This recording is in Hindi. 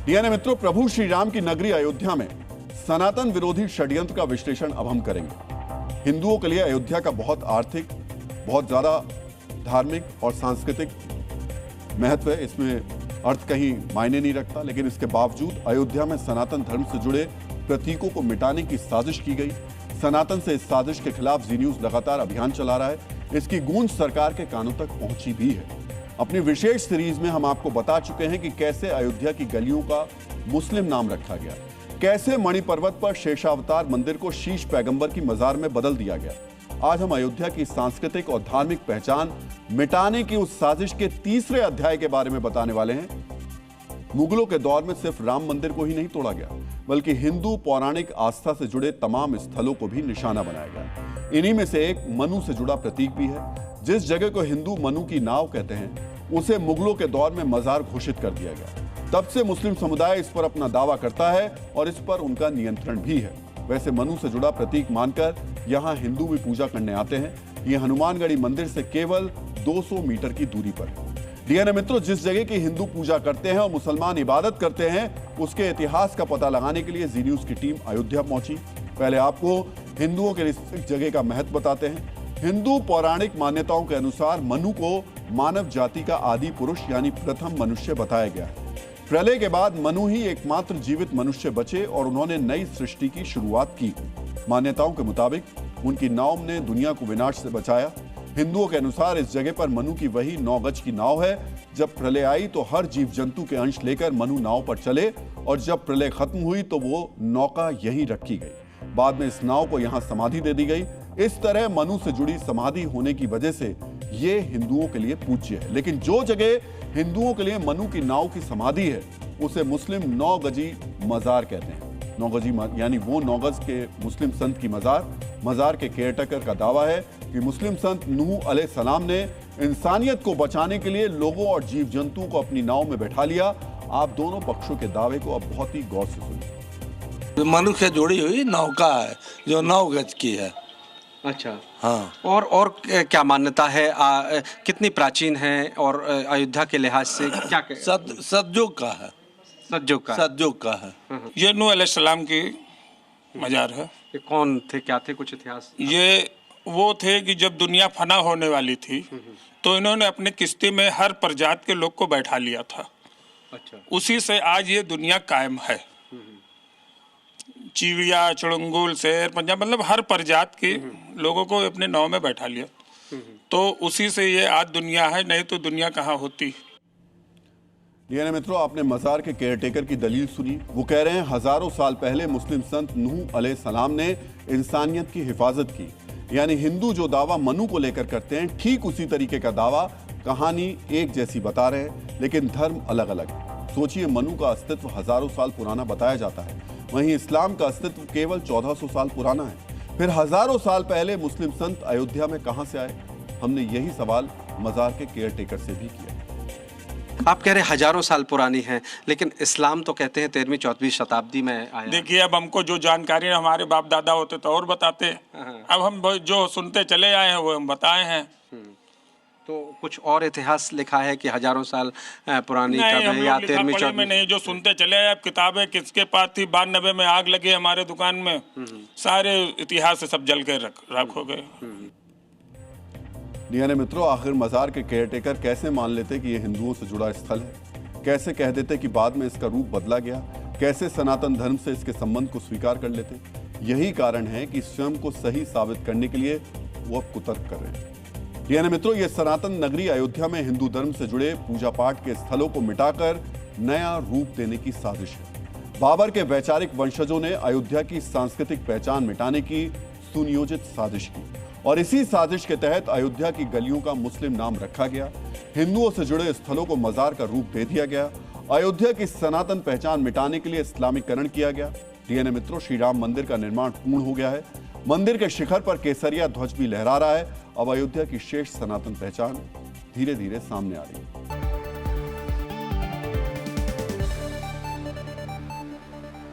डीएनए मित्रों, प्रभु श्री राम की नगरी अयोध्या में सनातन विरोधी षड्यंत्र का विश्लेषण अब हम करेंगे। हिंदुओं के लिए अयोध्या का बहुत आर्थिक, बहुत ज्यादा धार्मिक और सांस्कृतिक महत्व है। इसमें अर्थ कहीं मायने नहीं रखता, लेकिन इसके बावजूद अयोध्या में सनातन धर्म से जुड़े प्रतीकों को मिटाने की साजिश की गई। सनातन से इस साजिश के खिलाफ जी न्यूज लगातार अभियान चला रहा है। इसकी गूंज सरकार के कानों तक पहुंची भी है। अपनी विशेष सीरीज में हम आपको बता चुके हैं कि कैसे अयोध्या की गलियों का मुस्लिम नाम रखा गया, कैसे मणि पर्वत पर शेषावतार मंदिर को शीश पैगंबर की मजार में बदल दिया गया। आज हम अयोध्या की सांस्कृतिक और धार्मिक पहचान मिटाने की उस साजिश के तीसरे अध्याय के बारे में बताने वाले हैं। मुगलों के दौर में सिर्फ राम मंदिर को ही नहीं तोड़ा गया, बल्कि हिंदू पौराणिक आस्था से जुड़े तमाम स्थलों को भी निशाना बनाया गया। इन्हीं में से एक मनु से जुड़ा प्रतीक भी है। जिस जगह को हिंदू मनु की नाव कहते हैं, उसे मुगलों के दौर में मजार घोषित कर दिया गया। तब से मुस्लिम समुदाय इस पर अपना दावा करता है और इस पर उनका नियंत्रण भी है। वैसे मनु से जुड़ा प्रतीक मानकर यहाँ हिंदू भी पूजा करने आते हैं। ये हनुमानगढ़ी मंदिर से केवल 200 मीटर की दूरी पर है। डीएनए मित्रों, जिस जगह की हिंदू पूजा करते हैं और मुसलमान इबादत करते हैं, उसके इतिहास का पता लगाने के लिए जी न्यूज की टीम अयोध्या पहुंची। पहले आपको हिंदुओं के इस जगह का महत्व बताते हैं। हिंदू पौराणिक मान्यताओं के अनुसार मनु को मानव जाति का आदि पुरुष यानी प्रथम मनुष्य बताया गया है। प्रलय के बाद मनु ही एकमात्र जीवित मनुष्य बचे और उन्होंने नई सृष्टि की शुरुआत की। मान्यताओं के मुताबिक उनकी नाव ने दुनिया को विनाश से बचाया। हिंदुओं के अनुसार इस जगह पर मनु की वही 9 गज की नाव है। जब प्रलय आई तो हर जीव जंतु के अंश लेकर मनु नाव पर चले और जब प्रलय खत्म हुई तो वो नौका यहीं रखी गई। बाद में इस नाव को यहाँ समाधि दे दी गई। इस तरह मनु से जुड़ी समाधि होने की वजह से ये हिंदुओं के लिए पूज्य है। लेकिन जो जगह हिंदुओं के लिए मनु की नाव की समाधि है, उसे मुस्लिम 9 गजी मजार कहते हैं। 9 गजी यानी वो 9 गज के मुस्लिम संत की मजार के केयरटेकर का दावा है कि मुस्लिम संत नूह अलैहिस्सलाम ने इंसानियत को बचाने के लिए लोगों और जीव जंतुओं को अपनी नाव में बैठा लिया। आप दोनों पक्षों के दावे को अब बहुत ही गौर से सुनिए। मनु से जुड़ी हुई नौका है जो 9 गज की है। अच्छा, हाँ। और क्या मान्यता है? कितनी प्राचीन है और अयोध्या के लिहाज से क्या सतयुग का है। सतयुग का है। ये नूह अलैहिस्सलाम की मजार है। ये कौन थे, क्या थे, कुछ इतिहास? ये वो थे कि जब दुनिया फना होने वाली थी तो इन्होंने अपने किश्ती में हर प्रजात के लोग को बैठा लिया था। अच्छा। उसी से आज ये दुनिया कायम है। चिड़िया, चुड़ंगुल, शेर, पंजाब, मतलब हर प्रजात के लोगों को अपने नाव में बैठा लिया। तो उसी से ये आज दुनिया है, नहीं तो दुनिया कहाँ होती। डीएनए मित्रों, आपने मजार के केयरटेकर की दलील सुनी। वो कह रहे हैं हजारों साल पहले मुस्लिम संत नूह अलैहिस्सलाम ने इंसानियत की हिफाजत की। यानी हिंदू जो दावा मनु को लेकर करते हैं, ठीक उसी तरीके का दावा कहानी एक जैसी बता रहे हैं, लेकिन धर्म अलग अलग। सोचिए, मनु का अस्तित्व हजारों साल पुराना बताया जाता है, वहीं इस्लाम का अस्तित्व केवल 1400 साल पुराना है। फिर हजारों साल पहले मुस्लिम संत अयोध्या में कहां से आए? हमने यही सवाल मजार के केयरटेकर से भी किया। आप कह रहे हैं हजारों साल पुरानी है, लेकिन इस्लाम तो कहते हैं 13वीं 14वीं शताब्दी में आया। देखिए, अब हमको जो जानकारी हमारे बाप दादा होते तो और बताते। अब हम जो सुनते चले आए हैं वो हम बताए हैं। तो कुछ और इतिहास लिखा है कि हजारों साल पुरानी नहीं, कब है या 13वीं 14वीं में नहीं, जो सुनते चले आए। अब किताबें किसके पास थी? 92 में आग लगी हमारे दुकान में, सारे इतिहास से सब जल के राख हो गए। डीएनए मित्रों, आखिर मजार के केयरटेकर कैसे मान लेते कि यह हिंदुओं से जुड़ा स्थल है? कैसे कह देते कि बाद में इसका रूप बदला गया? कैसे सनातन धर्म से इसके संबंध को स्वीकार कर लेते? यही कारण है कि स्वयं को सही साबित करने के लिए वो अब कुतर्क कर रहे हैं। डीएनए मित्रों, ये सनातन नगरी अयोध्या में हिंदू धर्म से जुड़े पूजा पाठ के स्थलों को मिटाकर नया रूप देने की साजिश है। बाबर के वैचारिक वंशजों ने अयोध्या की सांस्कृतिक पहचान मिटाने की सुनियोजित साजिश की और इसी साजिश के तहत अयोध्या की गलियों का मुस्लिम नाम रखा गया। हिंदुओं से जुड़े स्थलों को मजार का रूप दे दिया गया। अयोध्या की सनातन पहचान मिटाने के लिए इस्लामीकरण किया गया। डीएनए मित्रों, श्री राम मंदिर का निर्माण पूर्ण हो गया है। मंदिर के शिखर पर केसरिया ध्वज भी लहरा रहा है। अब अयोध्या की शेष सनातन पहचान धीरे धीरे सामने आ रही है।